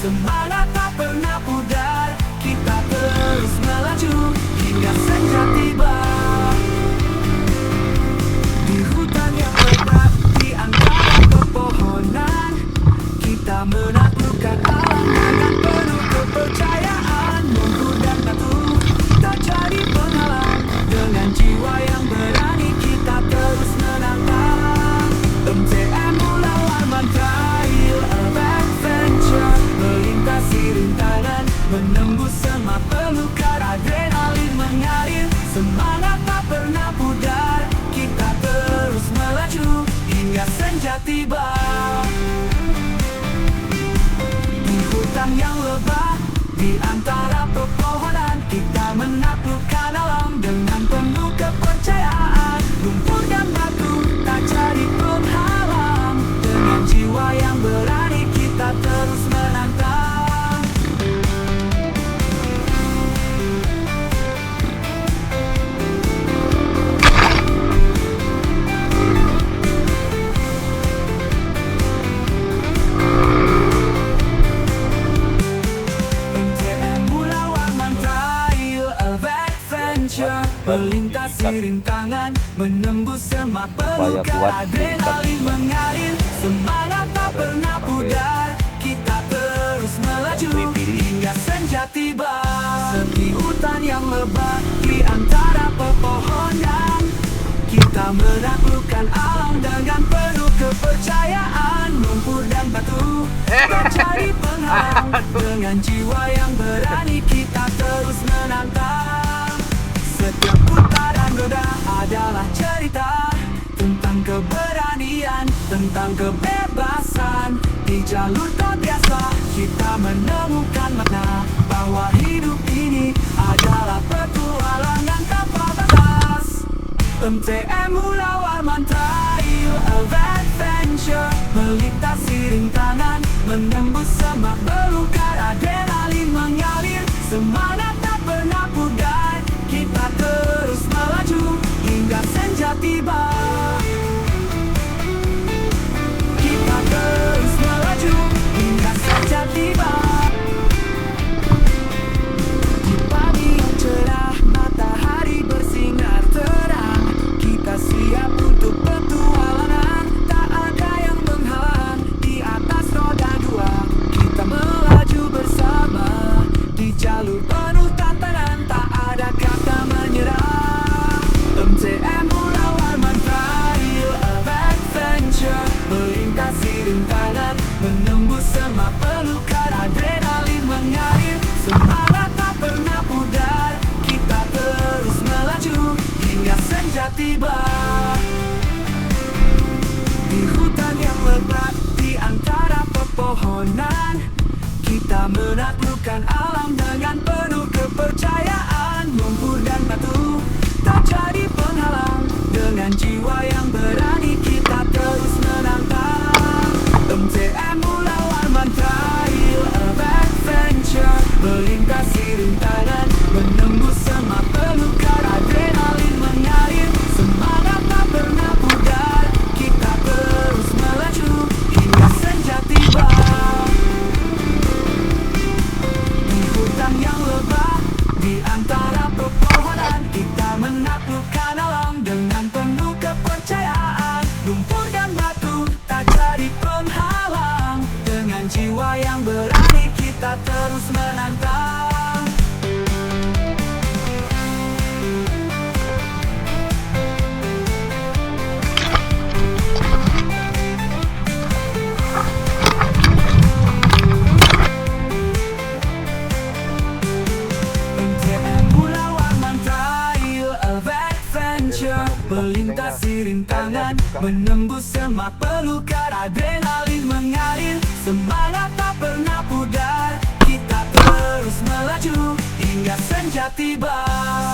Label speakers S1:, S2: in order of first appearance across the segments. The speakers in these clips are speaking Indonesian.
S1: Semangat tak pernah pudar, kita terus melaju hingga senja tiba. Di hutan yang lebat, di antara pepohonan, kita menaklukkan alam dengan penuh kepercayaan. Lumpur dan batu tak jadi penghalang, dengan jiwa yang berani kita terus menantang. MTM Mulawarman Trail of Adventure, melintasi rintangan, menembus semak belukar, adrenalin mengalir. Semangat tak pernah pudar, kita terus melaju hingga senja tiba. Di hutan yang lebat, di antara pepohonan, kita menaklukkan alam dengan penuh kepercayaan. Lumpur dan batu tak jadi penghalang, dengan jiwa yang berani kita terus menantang. MTM Mulawarman Trail of Adventure, melintasi rintangan, menembus semak belukar, adrenalin mengalir. Semangat tak pernah pudar, kita terus melaju hingga senja tiba. Sepi hutan yang lebat, di antara pepohonan, kita menaklukkan alam dengan penuh kepercayaan. Lumpur dan batu tak jadi penghalang, dengan jiwa yang berani kita terus menantang. Setiap putaran roda adalah cerita tentang keberanian, tentang kebebasan. Di jalur tak biasa, kita menemukan makna bahwa hidup ini adalah petualangan tanpa batas. MTM Mulawarman Trail of Adventure, melintasi rintangan, menembus semak belukar, adrenalin mengalir. Semangat tak pernah pudar, kita terus melaju hingga senja tiba. Kita terus melaju hingga senja tiba. Di pagi yang cerah, matahari bersinar terang, kita siap untuk petualangan. Tak ada yang menghalang, di atas roda dua kita melaju bersama. Di jalur penuh tantangan, tak ada kata menyerah. MTM Mulawarman Trail of Adventure, melintasi rintangan, menembus semak belukar, adrenalin mengalir. Semangat tak pernah pudar, kita terus melaju hingga senja tiba. Di hutan yang lebat, di antara pepohonan, kita menaklukkan alam dengan penuh kepercayaan. Lumpur dan batu tak jadi penghalang, dengan jiwa yang berani kita terus menantang. MTM Mulawarman Trail of Adventure, melintasi rintangan, menembus semak belukar, adrenalin mengalir. Semangat tak pernah pudar, kita terus melaju hingga senja tiba. Di hutan yang lebat, di antara pepohonan, kita menaklukkan alam dengan penuh kepercayaan. Lumpur dan batu tak jadi penghalang, dengan jiwa yang berani kita terus menantang. MTM Mulawarman Trail of Adventure, melintasi rintangan, menembus semak belukar, adrenalin mengalir. Semangat tak pernah pudar, kita terus melaju hingga senja tiba.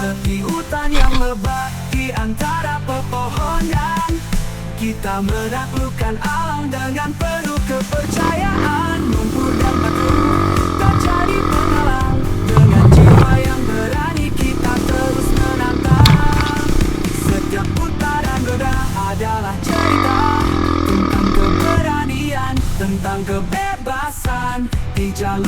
S1: Sepi hutan yang lebat, di antara pepohonan, kita menaklukkan alam dengan penuh kepercayaan. Lumpur dan batu tak jadi penghalang, dengan jiwa yang berani kita terus menantang. Setiap putaran roda adalah cerita tentang keberanian, tentang kebebasan. Di jalur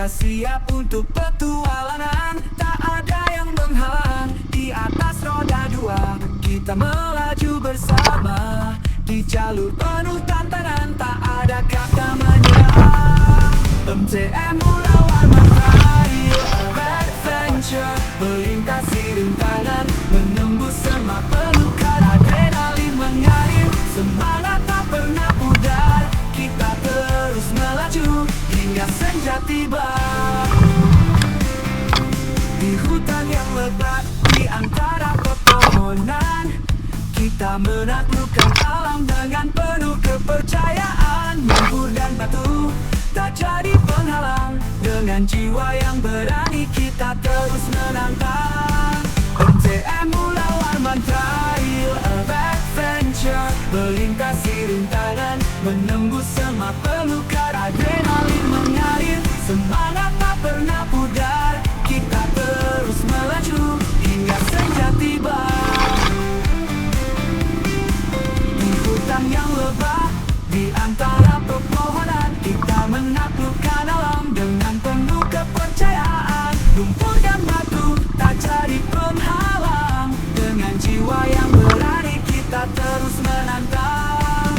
S1: Kita siap untuk petualangan, tak ada yang menghalang. Di atas roda dua, kita melaju bersama. Di jalur penuh tantangan, tak ada kata menyerah. MCM Mulawan Trail of Adventure, melintasi rintangan, menembus semak belukar, adrenalin mengalir, semangat tak pernah pudar. Kita terus melaju hingga senja tiba. Di hutan yang lebat, di antara pepohonan, kita menaklukkan alam dengan penuh kepercayaan. Lumpur dan batu tak jadi penghalang, dengan jiwa yang berani kita terus menantang. MCM Mulawan Trail of Adventure, melintasi rintangan, menembus semak belukar, adrenalin mengalir, semangat tak pernah pudar. Kita terus melaju hingga senja tiba. Di hutan yang lebat, di antara pepohonan, kita menaklukkan alam dengan penuh kepercayaan. Lumpur dan batu tak jadi penghalang, dengan jiwa yang berani kita terus menantang.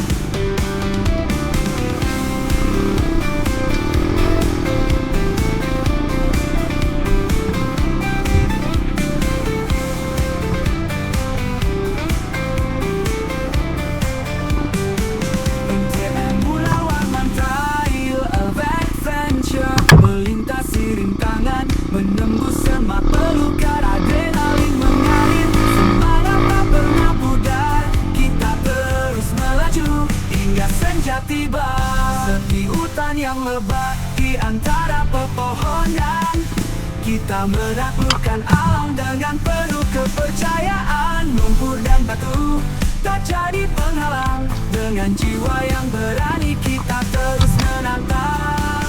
S1: MCM Mulawan Trail of Adventure, melintasi rintangan, menembus semak belukar, adrenalin mengalir, semangat tak pernah pudar. Kita terus melaju hingga senja tiba. Di hutan yang lebat, di antara pepohonan, kita menaklukkan alam dengan penuh kepercayaan. Lumpur dan batu tak jadi penghalang, dengan jiwa yang berani kita terus menantang.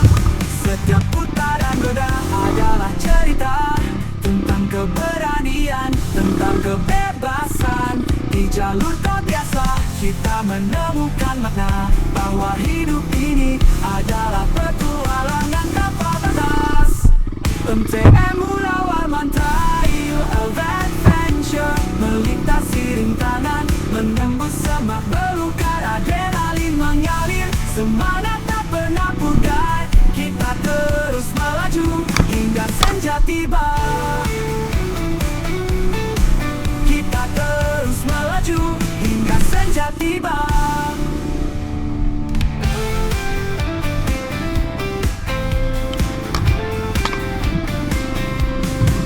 S1: Setiap putaran roda adalah cerita tentang keberanian, tentang kebebasan. Di jalur tak biasa, kita menemukan makna bahwa hidup ini adalah petualangan tanpa batas. MCM Mulawan Trail of Adventure, melintasi rintangan, menembus semak belukar, adrenalin mengalir, semangat tak pernah pudar. Kita terus melaju hingga senja tiba. Kita terus melaju hingga senja tiba.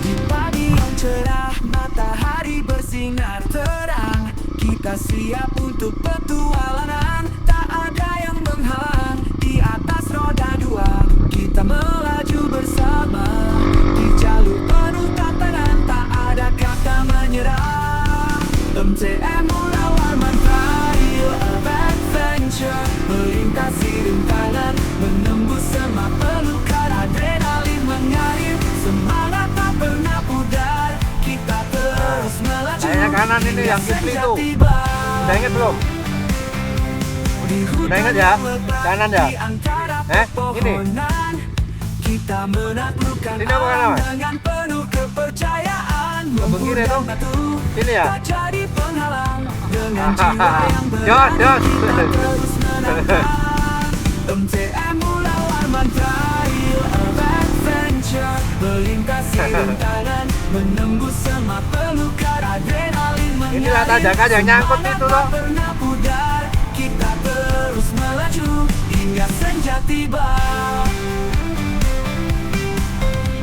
S1: Di pagi yang cerah, matahari bersinar terang, kita siap untuk petualangan, tak ada yang menghalang. Di atas roda dua, kita melaju bersama. Di jalur penuh tantangan, tak ada kata menyerah. MCM Mulawan Trail of Adventure, melintasi rintangan, menembus semak belukar, adrenalin mengalir, semangat tak pernah pudar. Kita terus melaju.
S2: Kayaknya kanan ini yang Kipli tuh. Udah inget belum? Udah inget ya? Kanan ya? Ini?
S1: Kita menaklukkan
S2: Ini apa kanan, Mas?
S1: dengan penuh kepercayaan.
S2: Ke kiri tuh? Sini ya?
S1: Tak jadi penghalang, dengan jiwa yang
S2: Jos, jos.
S1: berani kita terus menantang. MCM Mulawan Trail of Adventure, melintasi rintangan, menembus semak belukar, adrenalin mengalir,
S2: Inilah tanjakan yang nyangkut itu loh.
S1: tak pernah pudar. Kita terus melaju hingga senja tiba.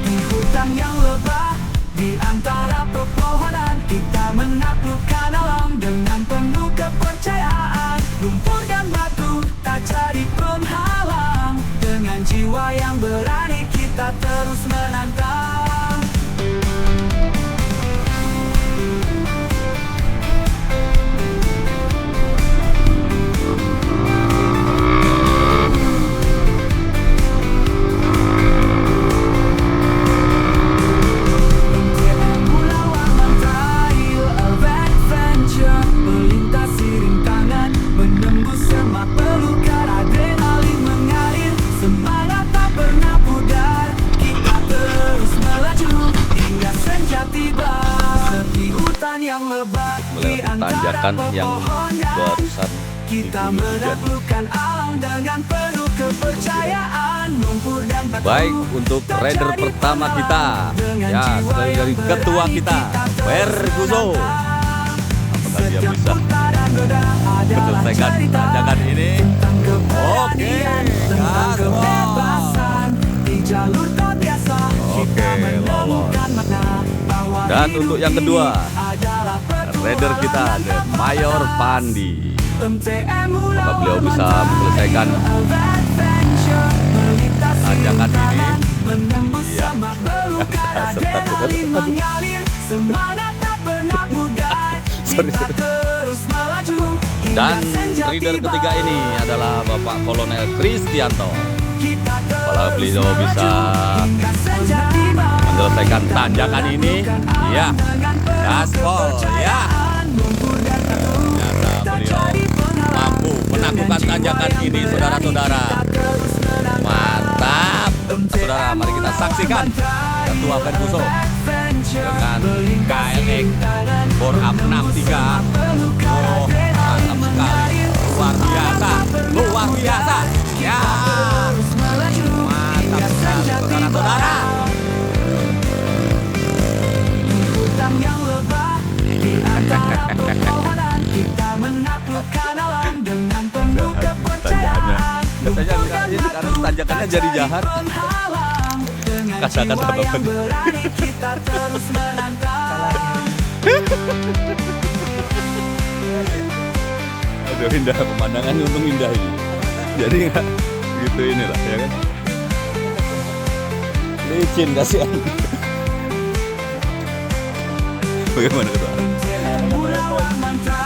S1: Di hutan yang lebat, di antara pepohonan, kita menaklukkan alam dengan penuh kepercayaan. Lumpur dan batu tak jadi penghalang, dengan jiwa yang berani kita terus menantang. MCM Mulawan Trail of Adventure, yang lebat di
S3: melewati tanjakan
S1: antara
S3: yang
S1: pepohonan.
S3: barusan
S1: Kita
S3: diguyur hujan.
S1: menaklukkan alam dengan penuh kepercayaan. Lumpur dan batu
S3: Baik, untuk
S1: tak
S3: rider
S1: jadi
S3: pertama
S1: penghalang.
S3: kita,
S1: Dengan
S3: ya,
S1: jiwa
S3: dari
S1: yang
S3: ketua
S1: berani
S3: kita,
S1: terus
S3: Ferguso.
S1: menantang.
S3: Apakah dia
S1: Setiap
S3: bisa
S1: putaran roda adalah
S3: menyelesaikan
S1: cerita
S3: tanjakan ini?
S1: tentang
S3: Oke,
S1: keberanian, tentang
S3: gaspol.
S1: kebebasan di jalur tak biasa. Kita
S3: Oke,
S1: menemukan makna bahwa
S3: Dan
S1: hidup
S3: untuk yang
S1: ini
S3: kedua,
S1: adalah
S3: rider kita,
S1: petualangan
S3: The Mayor Pandi.
S1: MTM
S3: Apakah beliau bisa
S1: Mantap.
S3: menyelesaikan
S1: Adventure, melintasi
S3: tanjakan ini?
S1: rintangan, menembus
S3: Iya.
S1: sama belukar, adrenalin mengalir, semangat tak pernah pudar.
S3: Sorry.
S1: Kita terus melaju hingga
S3: Dan
S1: senja
S3: rider
S1: tiba.
S3: ketiga ini adalah Bapak Kolonel Kristianto.
S1: Kita
S3: Apakah
S1: terus
S3: beliau
S1: melaju
S3: bisa
S1: hingga senja tiba.
S3: menyelesaikan tanjakan ini? Ya, gaspol, ya. Ternyata beliau mampu menaklukkan tanjakan ini, saudara-saudara. Mantap, saudara. Mari kita saksikan ketua Ferguso dengan KLX Bore Up 63. Oh, mantap sekali, luar biasa, luar biasa. Ya, mantap sekali, saudara-saudara.
S1: Hutan yang lebat di antara pepohonan, kita menaklukkan alam dengan penuh kepercayaan.
S3: Katanya sekarang tanjakannya jadi jahat.
S1: Penghalang, dengan
S3: Katakan
S1: jiwa
S3: apa
S1: yang
S3: tadi?
S1: berani kita terus menantang.
S3: Aduh, indah pemandangannya, untung indah ini. Jadi nggak gitu inilah, ya kan? Licin kasihan. Bagaimana ketua?
S1: Melawan mantra